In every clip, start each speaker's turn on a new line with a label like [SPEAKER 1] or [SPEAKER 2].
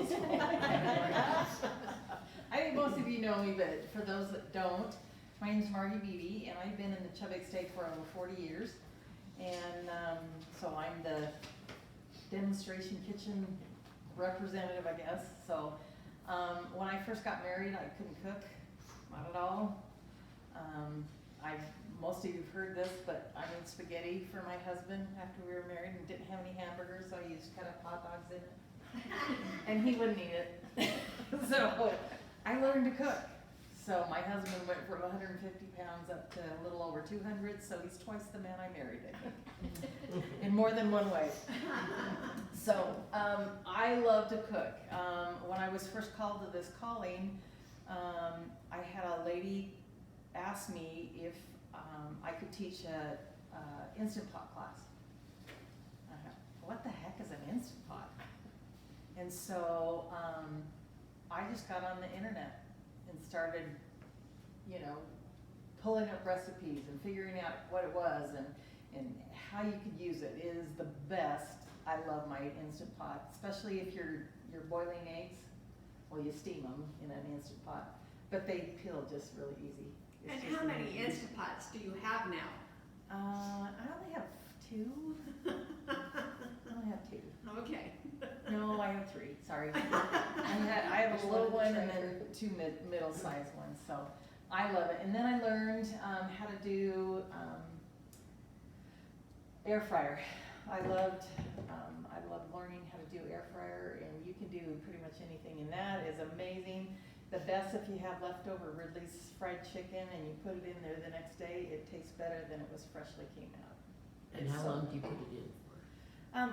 [SPEAKER 1] meals.
[SPEAKER 2] I think most of you know me, but for those that don't, my name's Margee Beebe, and I've been in the Chubbuck State for over 40 years. And so I'm the demonstration kitchen representative, I guess. So when I first got married, I couldn't cook, not at all. Most of you have heard this, but I made spaghetti for my husband after we were married and didn't have any hamburgers, so I used cut up hot dogs in it. And he wouldn't eat it. So I learned to cook. So my husband went from 150 pounds up to a little over 200, so he's twice the man I married, I think, in more than one way. So I love to cook. When I was first called to this calling, I had a lady ask me if I could teach a Instant Pot class. I thought, what the heck is an Instant Pot? And so I just got on the internet and started, you know, pulling up recipes and figuring out what it was and how you could use it. It is the best. I love my Instant Pot, especially if you're boiling eggs. Well, you steam them in an Instant Pot, but they peel just really easy.
[SPEAKER 1] And how many Instant Pots do you have now?
[SPEAKER 2] I only have 2. I only have 2.
[SPEAKER 1] Okay.
[SPEAKER 2] No, I have 3, sorry. I have a little one and then 2 middle-sized ones, so I love it. And then I learned how to do air fryer. I loved learning how to do air fryer, and you can do pretty much anything, and that is amazing. The best if you have leftover Ridley's fried chicken and you put it in there the next day, it tastes better than it was freshly came out.
[SPEAKER 3] And how long do you put it in for?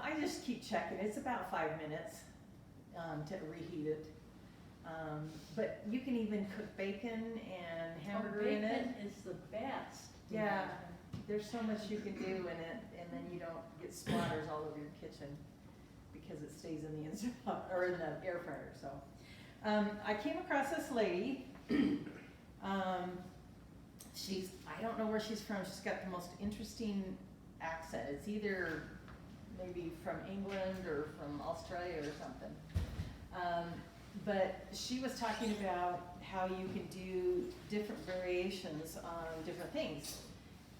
[SPEAKER 2] I just keep checking. It's about 5 minutes to reheat it. But you can even cook bacon and hamburger in it.
[SPEAKER 4] Bacon is the best.
[SPEAKER 2] Yeah, there's so much you can do in it, and then you don't get splatters all over your kitchen because it stays in the Instant Pot or in the air fryer. So I came across this lady. I don't know where she's from. She's got the most interesting accent. It's either maybe from England or from Australia or something. But she was talking about how you can do different variations on different things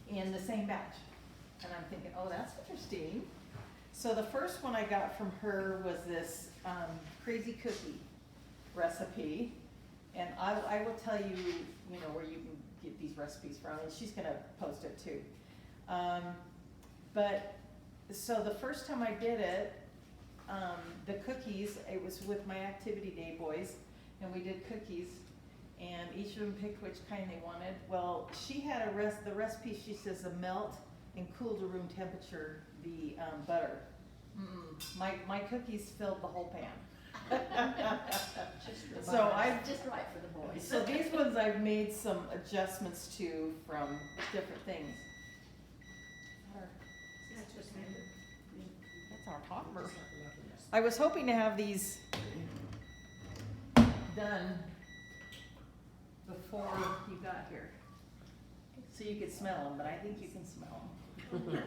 [SPEAKER 2] in the same batch. And I'm thinking, oh, that's interesting. So the first one I got from her was this crazy cookie recipe. And I will tell you, you know, where you can get these recipes from, and she's gonna post it too. But so the first time I did it, the cookies, it was with my activity day boys, and we did cookies, and each of them picked which kind they wanted. Well, she had the recipe, she says, to melt and cool to room temperature the butter. My cookies filled the whole pan.
[SPEAKER 4] Just right for the boys.
[SPEAKER 2] So these ones I've made some adjustments to from different things. That's our hopper. I was hoping to have these done before you got here, so you could smell them, but I think you can smell them.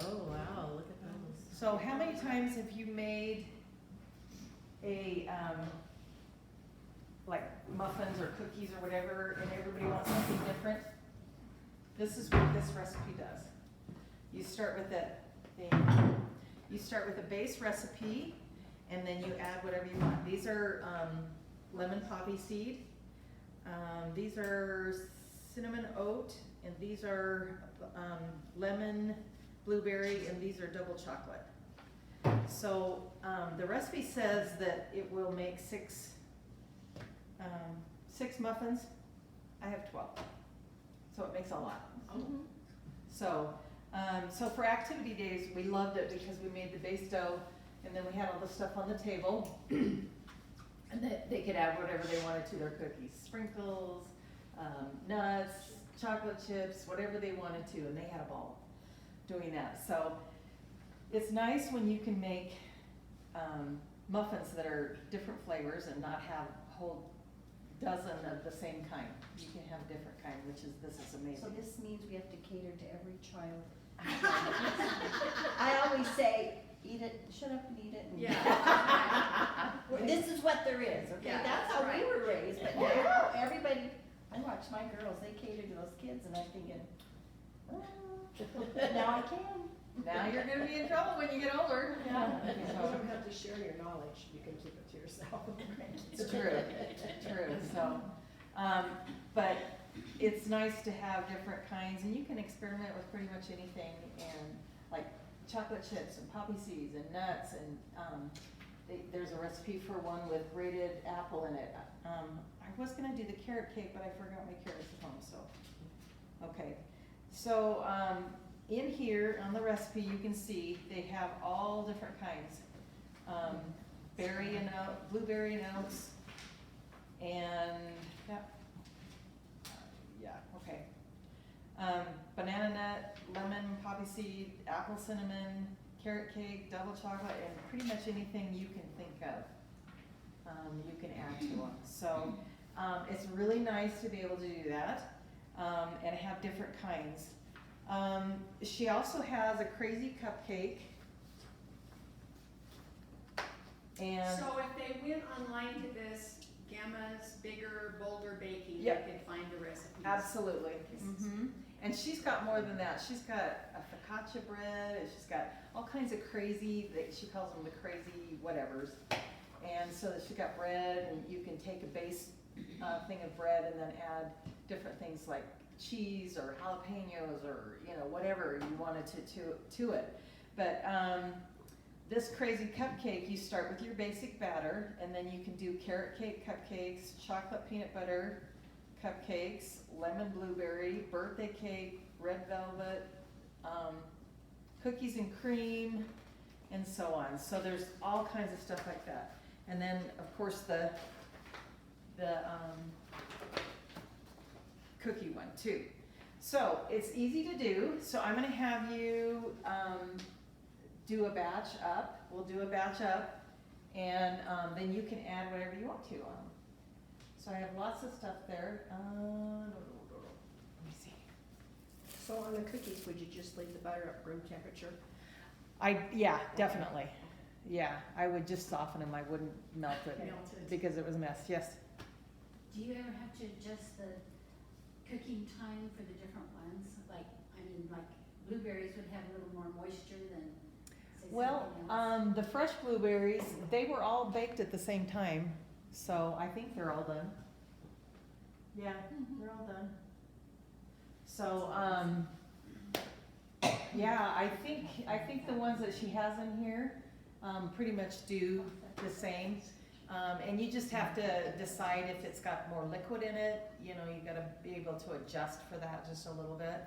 [SPEAKER 3] Oh, wow, look at those.
[SPEAKER 2] So how many times have you made a, like muffins or cookies or whatever, and everybody wants something different? This is what this recipe does. You start with you start with a base recipe, and then you add whatever you want. These are lemon poppy seed. These are cinnamon oat, and these are lemon blueberry, and these are double chocolate. So the recipe says that it will make six muffins. I have 12, so it makes a lot. So for activity days, we loved it because we made the base dough, and then we had all the stuff on the table, and they could add whatever they wanted to their cookies, sprinkles, nuts, chocolate chips, whatever they wanted to, and they had a ball doing that. So it's nice when you can make muffins that are different flavors and not have a whole dozen of the same kind. You can have a different kind, which is, this is amazing.
[SPEAKER 5] So this means we have to cater to every child. I always say, eat
[SPEAKER 4] it, shut up and eat it. and-
[SPEAKER 1] Yeah.
[SPEAKER 4] This is what there is, okay?
[SPEAKER 1] Yeah,
[SPEAKER 4] That's how
[SPEAKER 1] right.
[SPEAKER 4] we were raised, but now everybody, I watch my girls, they cater to those kids and I'm thinking, oh, now I can.
[SPEAKER 2] Now you're gonna be in trouble when you get older.
[SPEAKER 4] Yeah.
[SPEAKER 5] You don't have to share your knowledge, you can keep it to yourself.
[SPEAKER 2] It's true, true, so, but it's nice to have different kinds, and you can experiment with pretty much anything, and like chocolate chips and poppy seeds and nuts, and, there's a recipe for one with grated apple in it. I was gonna do the carrot cake, but I forgot my carrots at home, so, okay. So, in here on the recipe, you can see they have all different kinds. Berry and oat, blueberry and oats, and, yeah, okay. Banana nut, lemon, poppy seed, apple cinnamon, carrot cake, double chocolate, and pretty much anything you can think of, you can add to them. So, it's really nice to be able to do that, and have different kinds. She also has a crazy cupcake. And
[SPEAKER 1] So if they went online to this Gamma's Bigger, Bolder Baking, they
[SPEAKER 2] Yep.
[SPEAKER 1] could find the recipes.
[SPEAKER 2] absolutely. And she's got more than that. She's got a focaccia bread, and she's got all kinds of crazy, she calls them the crazy whatevers. And so she's got bread, and you can take a base thing of bread and then add different things like cheese or jalapenos or, you know, whatever you wanted to it. But this crazy cupcake, you start with your basic batter, and then you can do carrot cake cupcakes, chocolate peanut butter cupcakes, lemon blueberry, birthday cake, red velvet, cookies and cream, and so on. So there's all kinds of stuff like that. And then, of course, the cookie one too. So it's easy to do. So I'm gonna have you do a batch up. We'll do a batch up, and then you can add whatever you want to. So I have lots of stuff there. Let me see.
[SPEAKER 5] So on the cookies, would you just leave the butter at room temperature?
[SPEAKER 2] Yeah, definitely. Yeah, I would just soften them. I wouldn't melt it
[SPEAKER 1] Melted.
[SPEAKER 2] because it was a mess. Yes.
[SPEAKER 6] Do you ever have to adjust the cooking time for the different ones? Like, I mean, like blueberries would have a little more moisture than, say,
[SPEAKER 2] Well,
[SPEAKER 6] something else.
[SPEAKER 2] the fresh blueberries, they were all baked at the same time, so I think they're all done. Yeah, they're all done. So, yeah, I think the ones that she has in here, pretty much do the same. And you just have to decide if it's got more liquid in it, you know, you gotta be able to adjust for that just a little bit.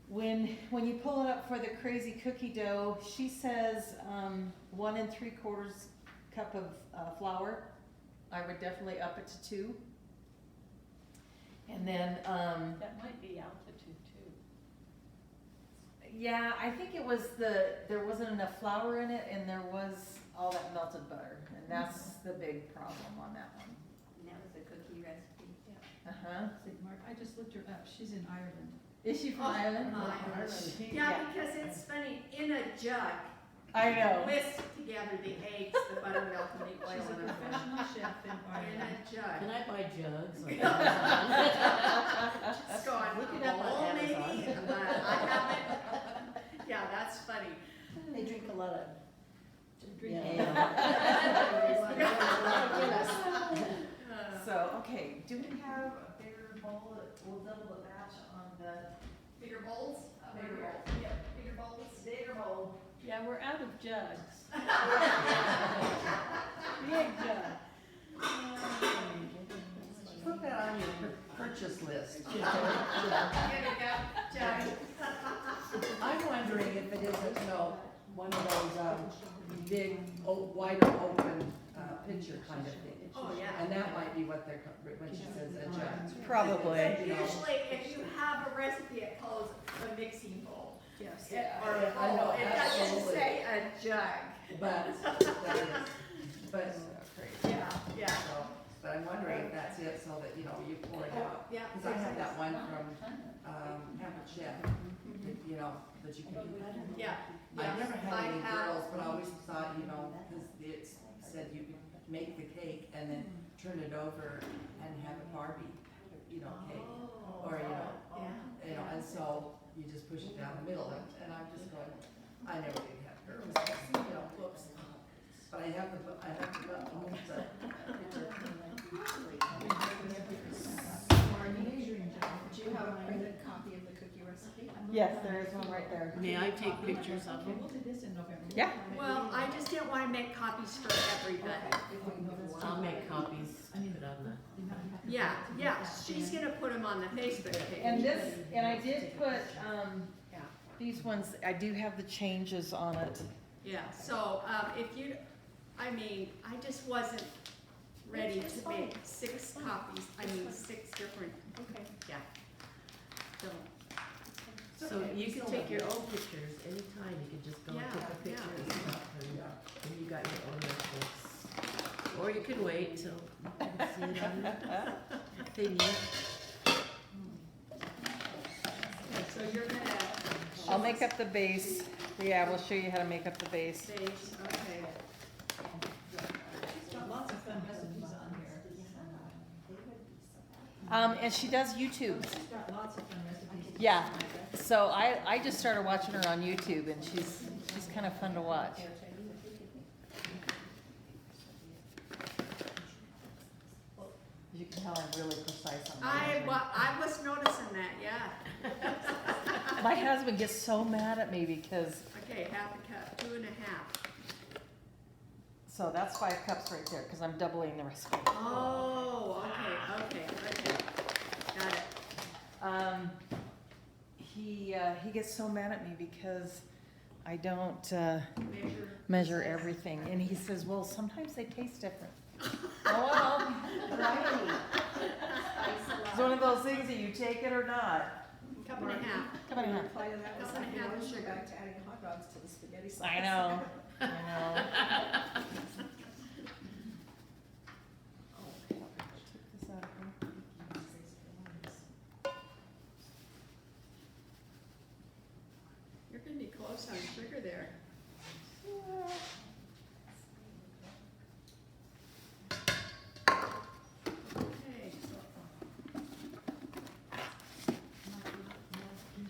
[SPEAKER 2] When you pull it up for the crazy cookie dough, she says 1 3/4 cup of flour. I would definitely up it to 2. And then,
[SPEAKER 4] That might be altitude too.
[SPEAKER 2] yeah, I think it was there wasn't enough flour in it, and there was all that melted butter, and that's the big problem on that one.
[SPEAKER 4] And that was the cookie recipe.
[SPEAKER 2] Uh-huh.
[SPEAKER 7] I just looked her up, she's in Ireland.
[SPEAKER 2] Is she from
[SPEAKER 1] Oh,
[SPEAKER 2] Ireland?
[SPEAKER 1] Ireland.
[SPEAKER 2] Yeah.
[SPEAKER 1] Yeah, because it's funny, in a jug,
[SPEAKER 2] I know.
[SPEAKER 1] whisk together the eggs, the buttermilk, and the oil
[SPEAKER 7] She's a
[SPEAKER 1] and the
[SPEAKER 7] professional chef in
[SPEAKER 1] in
[SPEAKER 7] Ireland.
[SPEAKER 1] a jug.
[SPEAKER 3] Can I buy jugs? Like Amazon?
[SPEAKER 1] It's gone,
[SPEAKER 3] Look it up on
[SPEAKER 1] oh, maybe,
[SPEAKER 3] Amazon.
[SPEAKER 1] but I haven't. Yeah, that's funny.
[SPEAKER 4] They drink a lot of.
[SPEAKER 3] Yeah.
[SPEAKER 2] So, okay, do we have a bigger bowl that will double the batch on the
[SPEAKER 1] Bigger bowls?
[SPEAKER 2] Bigger bowl.
[SPEAKER 1] Yep, bigger bowls.
[SPEAKER 2] bigger bowl?
[SPEAKER 4] Yeah, we're out of jugs.
[SPEAKER 7] Big jug.
[SPEAKER 8] Put that on your purchase list.
[SPEAKER 1] Here we go, Jack.
[SPEAKER 8] I'm wondering if it isn't, one of those, big, wider open, pitcher kind of thing.
[SPEAKER 1] Oh, yeah.
[SPEAKER 8] And that might be what they're, when she says a jug.
[SPEAKER 2] Probably.
[SPEAKER 1] But usually, if you have a recipe, it calls a mixing bowl.
[SPEAKER 5] Yes.
[SPEAKER 1] Or a
[SPEAKER 8] I know,
[SPEAKER 1] bowl, it doesn't
[SPEAKER 8] absolutely.
[SPEAKER 1] say a jug.
[SPEAKER 8] But,
[SPEAKER 1] Yeah, yeah.
[SPEAKER 8] so, but I'm wondering if that's it, so that, you pour it out.
[SPEAKER 1] Yeah.
[SPEAKER 8] Cause I have that one from, Hamlet Chef, you know, that you can.
[SPEAKER 1] Yeah,
[SPEAKER 8] I
[SPEAKER 1] yeah.
[SPEAKER 8] never had
[SPEAKER 1] I
[SPEAKER 8] any
[SPEAKER 1] have-
[SPEAKER 8] girls, but I always thought, you know, cause it said you could make the cake and then turn it over and have it Barbie, you know, cake. Or,
[SPEAKER 1] Yeah.
[SPEAKER 8] and so you just push it down the middle, and I'm just going, I never did have girls, whoops. But I have the
[SPEAKER 5] Do you have a printed copy of the cookie recipe?
[SPEAKER 2] Yes, there is one right there.
[SPEAKER 3] May I take pictures of
[SPEAKER 7] Okay,
[SPEAKER 3] them?
[SPEAKER 7] we'll do this in November.
[SPEAKER 2] Yeah.
[SPEAKER 1] Well, I just didn't wanna make copies for everybody.
[SPEAKER 3] I'll make copies, put on the.
[SPEAKER 1] Yeah, yeah, she's gonna put them on the Facebook page.
[SPEAKER 2] And this, and I did put, these ones, I do have the changes on it.
[SPEAKER 1] Yeah, so, if you, I mean, I just wasn't ready to make 6 copies, 6 different,
[SPEAKER 5] Okay.
[SPEAKER 1] yeah. So,
[SPEAKER 3] So you can take your own pictures anytime, you can just go and take a
[SPEAKER 1] Yeah,
[SPEAKER 3] picture
[SPEAKER 1] yeah.
[SPEAKER 3] and stuff, and you got your own recipes. Or you can wait till you can see it on the thingy.
[SPEAKER 1] okay, so you're gonna.
[SPEAKER 2] I'll make up the base. Yeah, we'll show you how to make up the base.
[SPEAKER 1] Base, okay.
[SPEAKER 7] She's got lots of fun recipes on here.
[SPEAKER 2] And she does YouTube.
[SPEAKER 7] She's got lots of fun recipes.
[SPEAKER 2] Yeah. So I just started watching her on YouTube, and she's kind of fun to watch. As you can tell, I'm really precise on my
[SPEAKER 1] I was noticing that, yeah.
[SPEAKER 2] My husband gets so mad at me because,
[SPEAKER 1] Okay, half a cup, 2.5.
[SPEAKER 2] so that's 5 cups right there, because I'm doubling the recipe.
[SPEAKER 1] Oh, okay. Got it.
[SPEAKER 2] He gets so mad at me because I don't
[SPEAKER 1] Measure.
[SPEAKER 2] measure everything, and he says, well, sometimes they taste different. Oh, well, it's one of those things that you take it or not.
[SPEAKER 1] Cup and a half.
[SPEAKER 2] Cup and a half.
[SPEAKER 5] Reply to that was
[SPEAKER 1] Cup and a
[SPEAKER 5] like,
[SPEAKER 1] half
[SPEAKER 5] why don't you
[SPEAKER 1] sugar.
[SPEAKER 5] go back to adding hot dogs to the spaghetti sauce?
[SPEAKER 2] I know, I know. Take this out of here.
[SPEAKER 1] You're gonna be close on sugar there. Okay.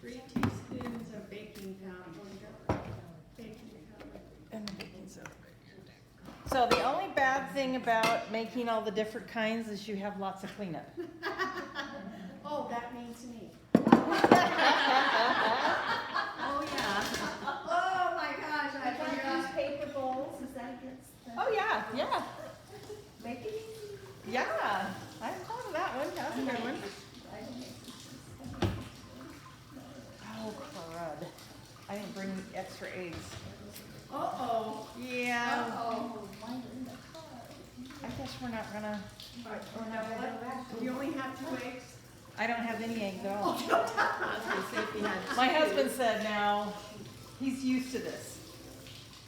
[SPEAKER 1] 3 teaspoons of baking powder. Baking powder.
[SPEAKER 2] And the baking soda. So the only bad thing about making all the different kinds is you have lots of cleanup.
[SPEAKER 1] Oh, that means me.
[SPEAKER 3] Oh, yeah.
[SPEAKER 1] Oh my gosh, I
[SPEAKER 4] I use
[SPEAKER 1] forgot.
[SPEAKER 4] paper bowls, is that against the?
[SPEAKER 2] Oh, yeah, yeah,
[SPEAKER 4] Make it easy.
[SPEAKER 2] yeah. I thought of that one, that's a good one.
[SPEAKER 4] I don't make
[SPEAKER 2] Oh, crud. I didn't bring extra eggs.
[SPEAKER 1] Uh-oh.
[SPEAKER 2] Yeah,
[SPEAKER 1] Uh-oh.
[SPEAKER 4] mine in the car.
[SPEAKER 2] I guess we're not gonna,
[SPEAKER 1] Or now what? You only have 2 eggs?
[SPEAKER 2] I don't have any eggs at all.
[SPEAKER 3] I was gonna say if you had.
[SPEAKER 2] My husband said now, he's used to this.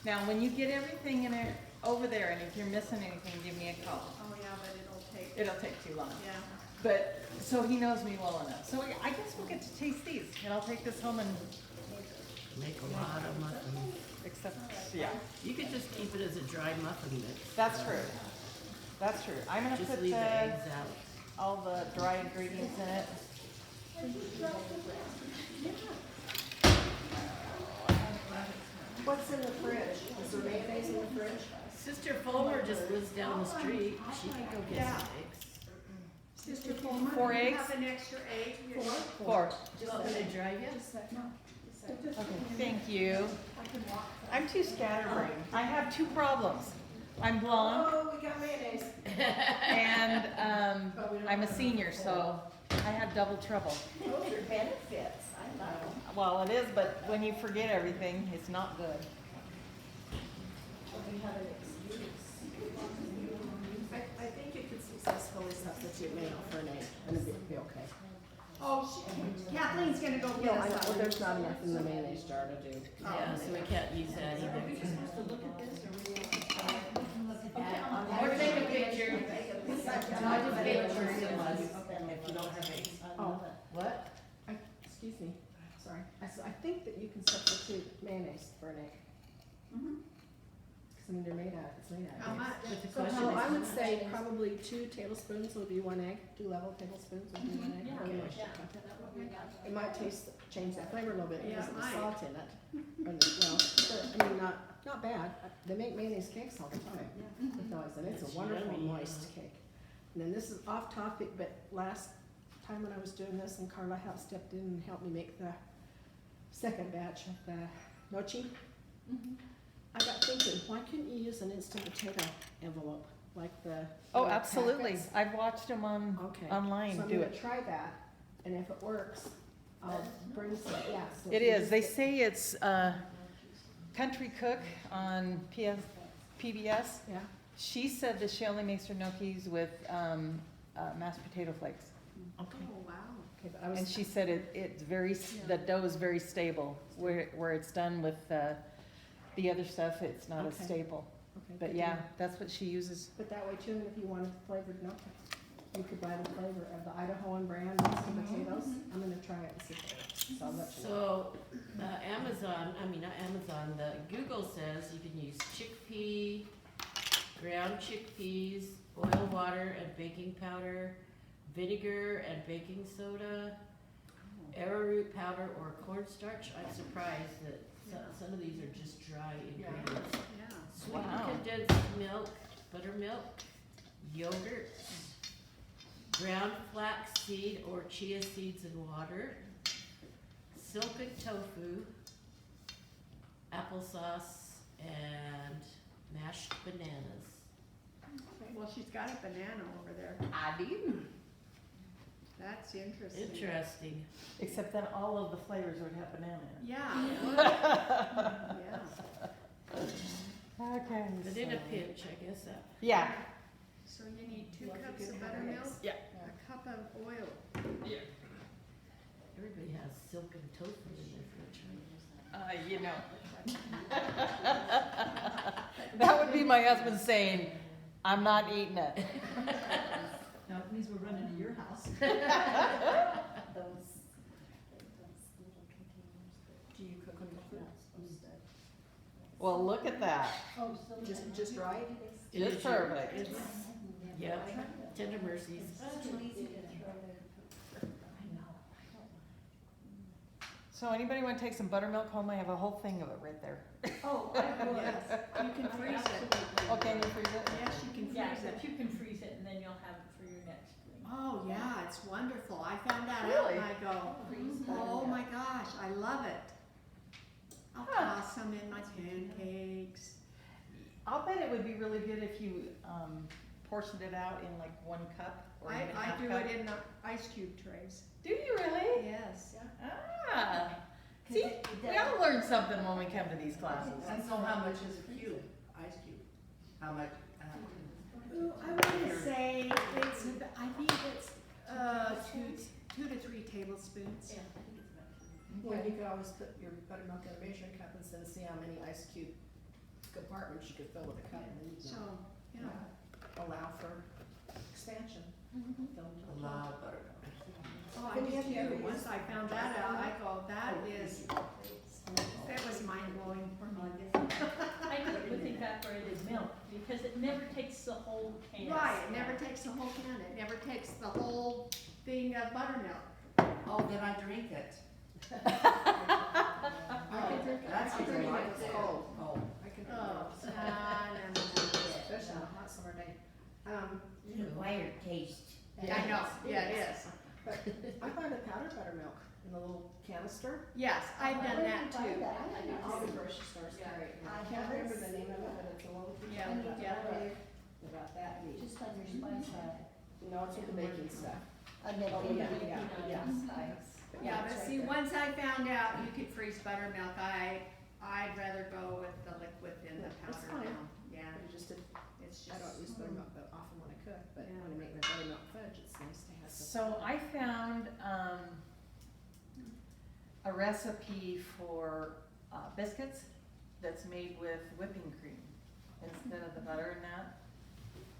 [SPEAKER 2] Now, when you get everything in it, over there, and if you're missing anything, give me a call.
[SPEAKER 1] Oh, yeah, but it'll take,
[SPEAKER 2] It'll take too long.
[SPEAKER 1] yeah.
[SPEAKER 2] But, so he knows me well enough. So I guess we'll get to taste these, and I'll take this home and,
[SPEAKER 3] Make a lot of muffins.
[SPEAKER 2] accept, yeah,
[SPEAKER 3] You could just keep it as a dry muffin mix.
[SPEAKER 2] that's true. That's true. I'm gonna
[SPEAKER 3] Just
[SPEAKER 2] put
[SPEAKER 3] leave the eggs out.
[SPEAKER 2] all the dry ingredients in it.
[SPEAKER 5] What's in the fridge? Is there mayonnaise in the fridge?
[SPEAKER 3] Sister Fulmer just lives down the street. She could go get some eggs.
[SPEAKER 1] Sister Fulmer,
[SPEAKER 2] 4
[SPEAKER 1] you
[SPEAKER 2] eggs?
[SPEAKER 1] have an extra egg?
[SPEAKER 2] 4.
[SPEAKER 3] Just let it dry yet?
[SPEAKER 2] Okay, thank you. I'm too scatterbrained. I have 2 problems. I'm blonde
[SPEAKER 5] Oh, we got mayonnaise.
[SPEAKER 2] and, I'm a senior, so I have double trouble.
[SPEAKER 4] Those are benefits, I love them.
[SPEAKER 2] Well, it is, but when you forget everything, it's not good.
[SPEAKER 4] We have an excuse.
[SPEAKER 5] I think you could successfully substitute mayo for an egg, and it'd be okay.
[SPEAKER 1] Oh, Kathleen's gonna go get
[SPEAKER 5] No, I know,
[SPEAKER 1] us
[SPEAKER 5] well,
[SPEAKER 1] some.
[SPEAKER 5] there's not enough in the mayonnaise jar to do.
[SPEAKER 3] Yeah, so we can't use that either.
[SPEAKER 7] Are we just supposed to look at this, or we have to?
[SPEAKER 3] Or take a picture.
[SPEAKER 8] I just gave it to her, if you don't have eggs.
[SPEAKER 5] Oh,
[SPEAKER 8] What?
[SPEAKER 5] excuse me, sorry. sorry. I think that you can substitute mayonnaise for an egg.
[SPEAKER 1] Mhm.
[SPEAKER 5] Cause I mean, it's made out
[SPEAKER 1] How
[SPEAKER 5] of eggs.
[SPEAKER 1] much?
[SPEAKER 3] But the
[SPEAKER 5] So
[SPEAKER 3] question
[SPEAKER 5] I
[SPEAKER 3] is,
[SPEAKER 5] would say probably 2 tablespoons would be 1 egg, 2 level tablespoons would be 1 egg.
[SPEAKER 6] Yeah,
[SPEAKER 5] for the
[SPEAKER 6] yeah,
[SPEAKER 5] moisture
[SPEAKER 6] yeah,
[SPEAKER 5] content.
[SPEAKER 6] that would be about.
[SPEAKER 5] It might change that flavor a little bit
[SPEAKER 1] Yeah,
[SPEAKER 5] because of
[SPEAKER 1] it
[SPEAKER 5] the
[SPEAKER 1] might.
[SPEAKER 5] salt in it. Well, but, I mean, not bad. They make mayonnaise cakes all the time with those, and it's
[SPEAKER 3] It's
[SPEAKER 5] a wonderful
[SPEAKER 3] yummy,
[SPEAKER 5] moist cake. And then this is off topic, but last time when I was doing this and Carla stepped in and helped me make the second batch of the mochi, I got thinking, why couldn't you use an instant potato envelope like the?
[SPEAKER 2] Oh,
[SPEAKER 5] little
[SPEAKER 2] absolutely.
[SPEAKER 5] packets?
[SPEAKER 2] I've watched them
[SPEAKER 5] Okay.
[SPEAKER 2] online
[SPEAKER 5] So I'm
[SPEAKER 2] do
[SPEAKER 5] gonna
[SPEAKER 2] it.
[SPEAKER 5] try that, and if it works, I'll bring some, yeah. so
[SPEAKER 2] It
[SPEAKER 5] if you
[SPEAKER 2] is.
[SPEAKER 5] just
[SPEAKER 2] They
[SPEAKER 5] get-
[SPEAKER 2] say it's Country Cook on PBS.
[SPEAKER 5] Yeah,
[SPEAKER 2] She said that she only makes her gnocchis with mashed potato flakes.
[SPEAKER 5] okay,
[SPEAKER 1] Oh, wow.
[SPEAKER 5] okay, but I was.
[SPEAKER 2] And she said it's very, the dough is very stable. Where it's done with the other stuff, it's not as
[SPEAKER 5] Okay.
[SPEAKER 2] stable.
[SPEAKER 5] Okay,
[SPEAKER 2] But
[SPEAKER 5] good to
[SPEAKER 2] yeah,
[SPEAKER 5] know.
[SPEAKER 2] that's what she uses.
[SPEAKER 5] But that way too, and if you wanted flavored gnocchi, you could buy the flavor of the Idahoan brand instant potatoes. I'm gonna try it and see if it works, so I'll let you know.
[SPEAKER 3] so, not Amazon, Google says you can use chickpea, ground chickpeas, boil water and baking powder, vinegar and baking soda, arrowroot powder or cornstarch. I'm surprised that some of these are just dry ingredients.
[SPEAKER 1] Yeah.
[SPEAKER 3] Sweet
[SPEAKER 2] Wow.
[SPEAKER 3] condensed milk, buttermilk, yogurt, ground flax seed or chia seeds and water, silken tofu, applesauce, and mashed bananas.
[SPEAKER 1] Well, she's got a banana over there.
[SPEAKER 2] I do.
[SPEAKER 1] That's interesting.
[SPEAKER 3] Interesting.
[SPEAKER 2] Except then all of the flavors would have banana in
[SPEAKER 1] Yeah. it would. Yeah.
[SPEAKER 2] it. Okay.
[SPEAKER 3] But in a pinch, I guess that.
[SPEAKER 2] Yeah.
[SPEAKER 1] So you need 2
[SPEAKER 5] Well, if you
[SPEAKER 1] cups
[SPEAKER 5] could
[SPEAKER 1] of
[SPEAKER 5] have
[SPEAKER 1] buttermilk?
[SPEAKER 5] eggs.
[SPEAKER 2] Yeah.
[SPEAKER 1] A cup of oil.
[SPEAKER 3] Everybody has silken tofu in their fridge.
[SPEAKER 2] You know. That would be my husband saying, I'm not eating it.
[SPEAKER 7] Now, it means we're running to your house.
[SPEAKER 4] Those little containers.
[SPEAKER 5] Do you cook them before?
[SPEAKER 2] Well, look at that.
[SPEAKER 4] Oh, so.
[SPEAKER 5] Just right?
[SPEAKER 3] It
[SPEAKER 2] Just
[SPEAKER 3] is
[SPEAKER 2] perfect.
[SPEAKER 3] It's, yeah, tender mercies.
[SPEAKER 4] It's too easy to throw there.
[SPEAKER 2] So anybody want to take some buttermilk home? I have a whole thing of it right there.
[SPEAKER 4] Oh, I would.
[SPEAKER 1] Yes, you can freeze it.
[SPEAKER 2] Okay, you freeze it?
[SPEAKER 1] Yes, you can
[SPEAKER 7] Yeah,
[SPEAKER 1] freeze it.
[SPEAKER 7] if you can freeze it and then you'll have it for your next thing.
[SPEAKER 1] Oh, yeah, it's wonderful. I found that out
[SPEAKER 2] Really?
[SPEAKER 1] and I go, oh my gosh, I love it. I'll
[SPEAKER 2] Huh.
[SPEAKER 1] toss some in my pancakes.
[SPEAKER 2] I'll bet it would be really good if you portioned it out in like 1 cup or even a
[SPEAKER 1] I
[SPEAKER 2] half
[SPEAKER 1] do
[SPEAKER 2] cup.
[SPEAKER 1] it in the ice cube trays.
[SPEAKER 2] Do you really?
[SPEAKER 1] Yes.
[SPEAKER 2] Ah. See, we all learn something when we come to these classes.
[SPEAKER 8] And so how much is a cube, ice cube? How much?
[SPEAKER 1] Ooh, I wanna say it's, I think it's, 2 to 3 tablespoons.
[SPEAKER 5] Yeah, you could always put your buttermilk in a measuring cup and then see how many ice cube compartments you could fill with a cup, and then you
[SPEAKER 1] So,
[SPEAKER 5] can
[SPEAKER 1] yeah.
[SPEAKER 5] allow for expansion. Fill them to
[SPEAKER 8] A
[SPEAKER 5] the top.
[SPEAKER 8] lot of buttermilk.
[SPEAKER 1] Oh, I did too. Once I found that out, I go, that was mind blowing for me.
[SPEAKER 7] I do it with evaporated milk because it never takes the whole can.
[SPEAKER 1] Right, it never takes the whole can, it never takes the whole thing of buttermilk.
[SPEAKER 8] Oh, then I drink it.
[SPEAKER 5] I can drink it.
[SPEAKER 8] That's
[SPEAKER 5] I can drink
[SPEAKER 8] like
[SPEAKER 5] it. It's
[SPEAKER 8] it.
[SPEAKER 5] cold.
[SPEAKER 8] Oh.
[SPEAKER 5] I can drink
[SPEAKER 1] Oh,
[SPEAKER 5] it. Especially on a hot summer day.
[SPEAKER 4] Acquired taste.
[SPEAKER 1] I know, yeah, it is.
[SPEAKER 5] But I buy the powdered buttermilk in the little canister.
[SPEAKER 1] Yes, I've done that too.
[SPEAKER 5] All the grocery stores carry it. I can't remember the name of it, but it's a little.
[SPEAKER 1] Yeah,
[SPEAKER 5] about
[SPEAKER 1] yeah.
[SPEAKER 5] that big, about that big.
[SPEAKER 4] Just on your spice rack.
[SPEAKER 5] No, it's with the baking stuff.
[SPEAKER 4] I meant
[SPEAKER 5] Oh,
[SPEAKER 4] the
[SPEAKER 5] yeah,
[SPEAKER 4] baking
[SPEAKER 5] yeah, yeah.
[SPEAKER 4] spice.
[SPEAKER 1] Yeah,
[SPEAKER 5] it's
[SPEAKER 1] but
[SPEAKER 5] right
[SPEAKER 1] see,
[SPEAKER 5] there.
[SPEAKER 1] once I found out you could freeze buttermilk, I'd rather go with the liquid than the
[SPEAKER 5] That's
[SPEAKER 1] powder
[SPEAKER 5] fine.
[SPEAKER 1] now. Yeah,
[SPEAKER 5] I just did,
[SPEAKER 1] it's
[SPEAKER 5] I don't use
[SPEAKER 1] just,
[SPEAKER 5] buttermilk that often when I cook, but
[SPEAKER 1] Yeah.
[SPEAKER 5] when I make my buttermilk fudge, it's nice to have some.
[SPEAKER 2] So I found a recipe for biscuits that's made with whipping cream instead of the butter and that.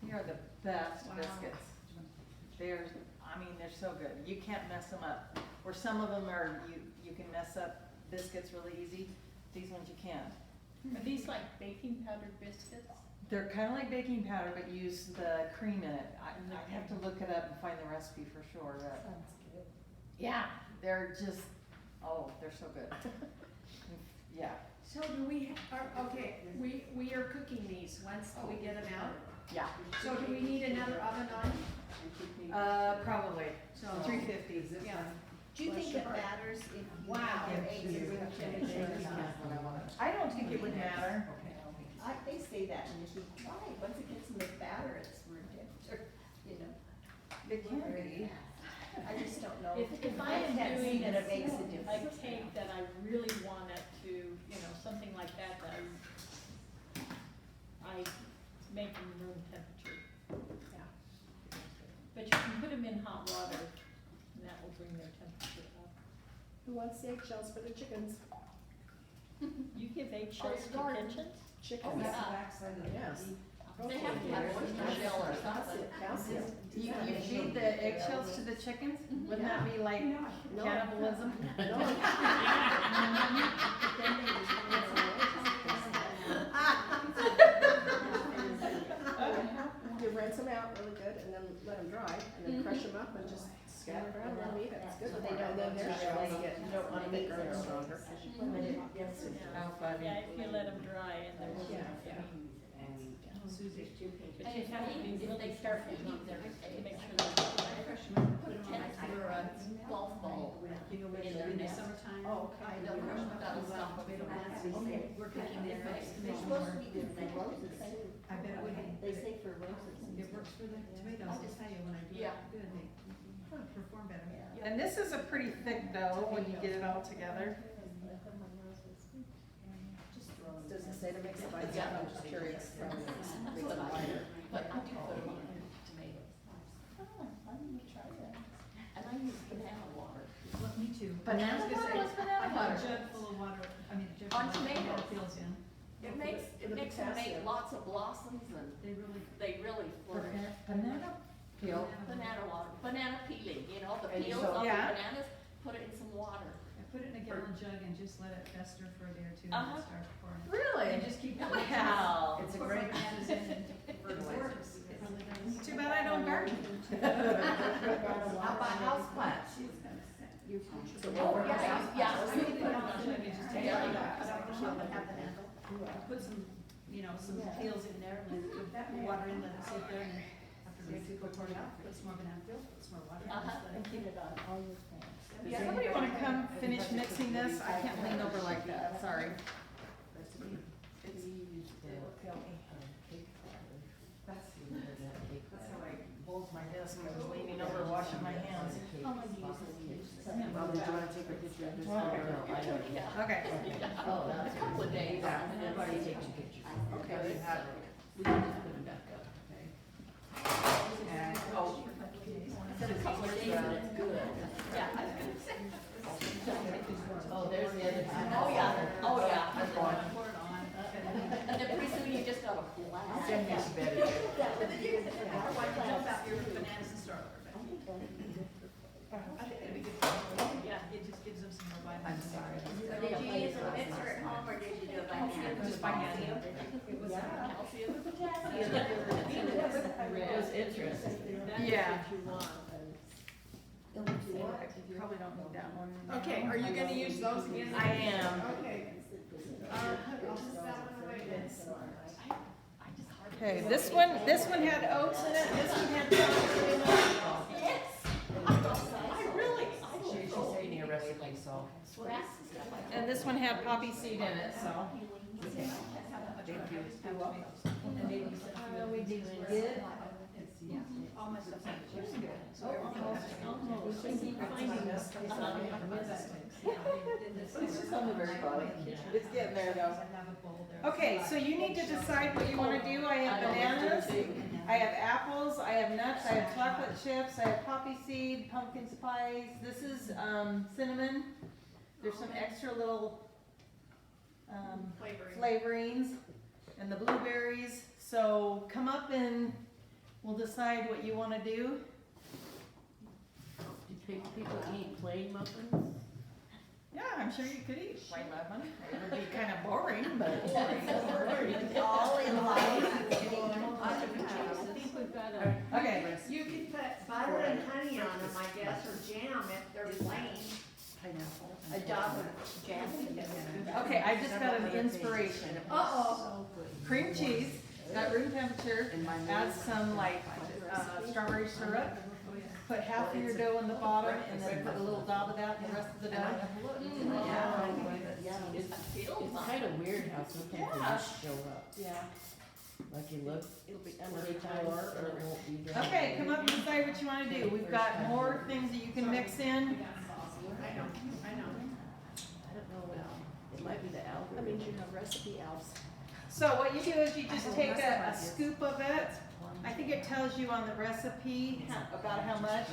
[SPEAKER 2] They are the best
[SPEAKER 1] Wow.
[SPEAKER 2] biscuits. They're so good. You can't mess them up. Or some of them are, you you can mess up biscuits really easy. These ones you can't.
[SPEAKER 7] Are these like baking powdered biscuits?
[SPEAKER 2] They're kind of like baking powder, but use the cream in it. I'd have to look it up and find the recipe for sure, but
[SPEAKER 4] Sounds good.
[SPEAKER 2] yeah, they're just, oh, they're so good. Yeah.
[SPEAKER 1] So do we, okay, we are cooking these once we get them out.
[SPEAKER 2] Yeah.
[SPEAKER 1] So do we need another oven on?
[SPEAKER 2] Probably,
[SPEAKER 1] So
[SPEAKER 2] 350.
[SPEAKER 1] Yeah.
[SPEAKER 4] Do you think it matters if you
[SPEAKER 1] Wow.
[SPEAKER 4] have your eggs at room temperature or not?
[SPEAKER 2] I don't think it would matter.
[SPEAKER 4] They say that and you think, why? Once it gets in the batter, it's room temperature, you know?
[SPEAKER 2] It can be.
[SPEAKER 4] I just don't know.
[SPEAKER 7] If I am
[SPEAKER 4] can't see
[SPEAKER 7] doing
[SPEAKER 4] that it makes a
[SPEAKER 7] a
[SPEAKER 4] difference.
[SPEAKER 7] cake that I really want it to, you know, something like that, I make them room temperature.
[SPEAKER 5] Yeah.
[SPEAKER 7] But you can put them in hot water, and that will bring their temperature up.
[SPEAKER 5] Who wants the eggshells for the chickens?
[SPEAKER 7] You give eggshells to pigeons?
[SPEAKER 5] Chickens? Yes.
[SPEAKER 6] They have to have oyster shell or something.
[SPEAKER 5] Calcium.
[SPEAKER 2] You feed the eggshells to the chickens? Wouldn't that be like
[SPEAKER 5] No.
[SPEAKER 2] cannibalism?
[SPEAKER 5] You rinse them out really good and then let them dry and then crush them up and just scatter around and let them eat it. It's good.
[SPEAKER 4] So they
[SPEAKER 5] And
[SPEAKER 4] don't
[SPEAKER 5] then their
[SPEAKER 4] get
[SPEAKER 5] shells
[SPEAKER 4] really-
[SPEAKER 5] get, you don't want to make them stronger.
[SPEAKER 2] How funny.
[SPEAKER 7] Yeah, if you let them dry and they're.
[SPEAKER 5] Yeah.
[SPEAKER 7] But you have to be
[SPEAKER 6] If
[SPEAKER 7] really
[SPEAKER 6] they start to
[SPEAKER 7] careful
[SPEAKER 6] eat their
[SPEAKER 7] to make
[SPEAKER 6] eggs,
[SPEAKER 7] sure they're.
[SPEAKER 6] put a tennis or a golf ball in their nest.
[SPEAKER 5] Oh, okay.
[SPEAKER 6] They'll crush them, that'll stop them from
[SPEAKER 4] We're cooking their eggs. They're supposed to be good for roses.
[SPEAKER 9] I bet it would be.
[SPEAKER 4] They say for roses.
[SPEAKER 9] It works for the tomatoes, I'll tell you, when I do
[SPEAKER 6] Yeah.
[SPEAKER 9] it good, they perform better.
[SPEAKER 2] And this is a pretty thick dough when you get it all together.
[SPEAKER 5] Does it say to mix it by
[SPEAKER 6] Yeah.
[SPEAKER 5] hand? I'm just curious.
[SPEAKER 6] That's what I do, but I do put them on tomatoes.
[SPEAKER 4] Oh, I'm gonna try that.
[SPEAKER 6] And I use banana water.
[SPEAKER 9] Well, me too.
[SPEAKER 2] Banana
[SPEAKER 9] I was gonna
[SPEAKER 2] water?
[SPEAKER 9] say,
[SPEAKER 2] What's banana
[SPEAKER 9] I have
[SPEAKER 2] water?
[SPEAKER 9] a jug full of water, I mean, a jug
[SPEAKER 6] On
[SPEAKER 9] full of water
[SPEAKER 6] tomatoes.
[SPEAKER 9] that fills in.
[SPEAKER 6] It makes them make lots of blossoms and
[SPEAKER 9] They really,
[SPEAKER 6] they really flourish.
[SPEAKER 2] Banana peel.
[SPEAKER 6] Banana water, banana peeling, you know, the
[SPEAKER 2] And
[SPEAKER 6] peels
[SPEAKER 2] so-
[SPEAKER 6] of the
[SPEAKER 2] Yeah.
[SPEAKER 6] bananas, put it in some water.
[SPEAKER 9] I put it in a gallon jug and just let it fester for a day or two and
[SPEAKER 6] Uh-huh.
[SPEAKER 9] then start pouring.
[SPEAKER 2] Really?
[SPEAKER 9] And just keep.
[SPEAKER 6] Wow.
[SPEAKER 2] It's a
[SPEAKER 9] Put
[SPEAKER 2] great.
[SPEAKER 9] bananas in and fertilizer. It really does.
[SPEAKER 2] Too bad I don't garden.
[SPEAKER 4] How about
[SPEAKER 2] houseplants?
[SPEAKER 6] Oh, yeah, yeah.
[SPEAKER 9] I put it on a jug and just take it
[SPEAKER 6] Yeah.
[SPEAKER 9] out, cut out the shell and have the handle. Put some, you know, some peels in there, and then put that water in, let it sit there, and after a day or two, go pour it out, put some more banana peel, put some more water. and just let
[SPEAKER 4] And
[SPEAKER 9] it-
[SPEAKER 4] keep it on all your things.
[SPEAKER 2] Does somebody wanna come finish mixing this? I can't lean over like that, sorry. That's how I hold my desk, I was leaning over washing my hands.
[SPEAKER 4] How long do you use this?
[SPEAKER 5] Well, did you want to take a picture of this?
[SPEAKER 6] Yeah.
[SPEAKER 2] Okay.
[SPEAKER 3] Oh, that's
[SPEAKER 6] A couple of days.
[SPEAKER 2] Yeah.
[SPEAKER 3] Everybody takes a picture.
[SPEAKER 5] Okay.
[SPEAKER 3] We can just put them back up, okay?
[SPEAKER 2] And, oh,
[SPEAKER 6] Said a couple of days and it's good. Yeah.
[SPEAKER 3] Oh, there's the other side.
[SPEAKER 6] Oh, yeah, oh, yeah.
[SPEAKER 2] I'm going.
[SPEAKER 9] Pour it on.
[SPEAKER 6] And then pretty soon you just got a blast.
[SPEAKER 2] Send me some better.
[SPEAKER 9] Dump out your bananas and start over, but I think it'd be good. Yeah, it just gives them some more
[SPEAKER 2] I'm
[SPEAKER 9] vitamins.
[SPEAKER 2] sorry.
[SPEAKER 6] Did you use a mixer at home or did you do it by hand?
[SPEAKER 9] Just by hand.
[SPEAKER 6] It was calcium and potassium.
[SPEAKER 3] It was interesting.
[SPEAKER 2] Yeah.
[SPEAKER 5] If you want, and
[SPEAKER 2] I probably don't need that one.
[SPEAKER 1] Okay, are you gonna use those again?
[SPEAKER 2] I am.
[SPEAKER 1] Okay. I'll put that one away then.
[SPEAKER 2] Okay, this one had oats in it, this one had chocolate in it.
[SPEAKER 6] Yes. I really,
[SPEAKER 3] She's reading a recipe, so.
[SPEAKER 6] Swass and stuff like that.
[SPEAKER 2] And this one had poppy seed in it, so.
[SPEAKER 9] Thank you. And maybe some.
[SPEAKER 2] We did.
[SPEAKER 9] Yeah, all my stuff's on the chips. So
[SPEAKER 7] Almost, I keep finding this.
[SPEAKER 2] It's just on the very bottom. It's getting there though.
[SPEAKER 9] I have a bowl there.
[SPEAKER 2] Okay, so you need to decide what you wanna do. I have bananas, I have apples, I have nuts, I have chocolate chips, I have poppy seed, pumpkin spice. This is, cinnamon. There's some extra little, flavorings and the blueberries. So come up and we'll decide what you wanna do.
[SPEAKER 3] Do people eat plain muffins?
[SPEAKER 2] Yeah, I'm sure you could eat white lemon. It would be kind of boring, but.
[SPEAKER 4] All in line.
[SPEAKER 7] I think we've got a.
[SPEAKER 2] Okay.
[SPEAKER 1] You could put butter and honey on them, I guess, or jam if they're plain.
[SPEAKER 4] A dog with jam.
[SPEAKER 2] Okay, I just got an inspiration.
[SPEAKER 1] Uh-oh.
[SPEAKER 2] Cream cheese, at room temperature, add some like strawberry syrup. Put half of your dough in the bottom and then put a little dab of that in the rest of the dough.
[SPEAKER 3] It's kind of weird how something can just show up.
[SPEAKER 5] Yeah.
[SPEAKER 3] Like you look,
[SPEAKER 5] It'll be
[SPEAKER 3] 20 times, or it won't be dry.
[SPEAKER 2] Okay, come up and decide what you wanna do. We've got more things that you can mix in.
[SPEAKER 1] I know, I know.
[SPEAKER 3] I don't know, it might be the
[SPEAKER 5] That
[SPEAKER 3] algorithm.
[SPEAKER 5] means you have recipe elves.
[SPEAKER 2] So what you do is you just take a scoop of it. I think it tells you on the recipe about how much.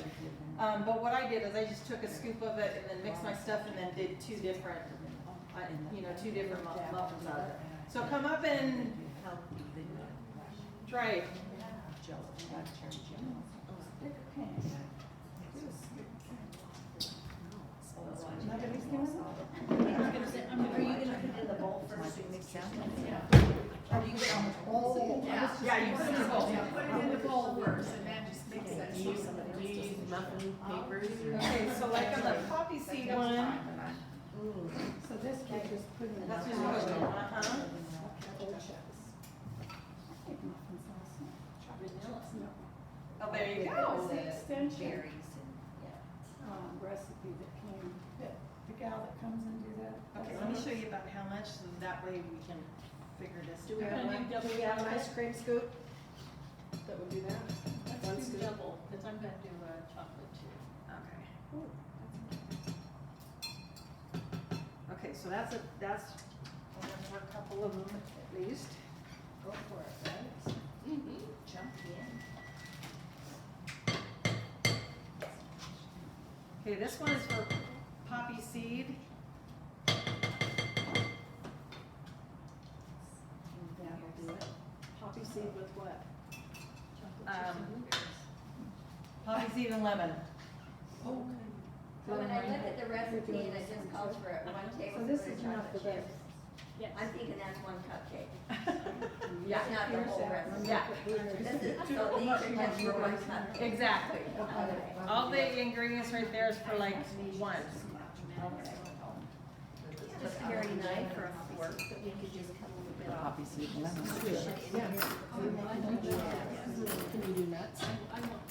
[SPEAKER 2] But what I did is I just took a scoop of it and then mixed my stuff and then did two different muffins out of it. So come up and try it.
[SPEAKER 4] Are you gonna put it in the bowl first and mix it? Are you gonna? Oh.
[SPEAKER 2] Yeah, you put it in the bowl.
[SPEAKER 1] Yeah, put it in the bowl first and then just mix it.
[SPEAKER 3] Do you use muffin papers or?
[SPEAKER 2] Okay, so like on the poppy seed one,
[SPEAKER 5] So this cake is put in.
[SPEAKER 2] that's just what, Oh, there you go.
[SPEAKER 4] Berries
[SPEAKER 9] Recipe that came, the gal that comes and do that.
[SPEAKER 2] Okay, let me show you about how much, so that way we can figure this.
[SPEAKER 5] Do we have
[SPEAKER 7] Can you
[SPEAKER 5] one, do
[SPEAKER 7] double
[SPEAKER 5] we have an
[SPEAKER 7] check
[SPEAKER 5] ice
[SPEAKER 7] it?
[SPEAKER 5] cream scoop? That would do that? One
[SPEAKER 7] Let's do
[SPEAKER 5] scoop.
[SPEAKER 7] double, because I'm gonna do chocolate too.
[SPEAKER 2] Okay. Okay, so that's
[SPEAKER 4] for a couple of them at least. Go for it, right? Jump in.
[SPEAKER 2] Okay, this one is for poppy seed.
[SPEAKER 5] That'll do it. Poppy seed with what?
[SPEAKER 2] Poppy seed and lemon.
[SPEAKER 4] So when I look at the recipe and it just calls for it, 1 tablespoon of chocolate chips,
[SPEAKER 7] Yes.
[SPEAKER 4] I'm thinking that's 1 cupcake.
[SPEAKER 2] Yeah.
[SPEAKER 4] It's not the whole recipe.
[SPEAKER 2] Yeah,
[SPEAKER 4] This is, so these are just for 1 cupcake.
[SPEAKER 2] exactly.
[SPEAKER 4] Okay.
[SPEAKER 2] All the ingredients right there is for like one.
[SPEAKER 4] Just carry knife or a fork that we could just cut a little bit off.
[SPEAKER 5] Yeah. Can you do nuts?
[SPEAKER 7] I want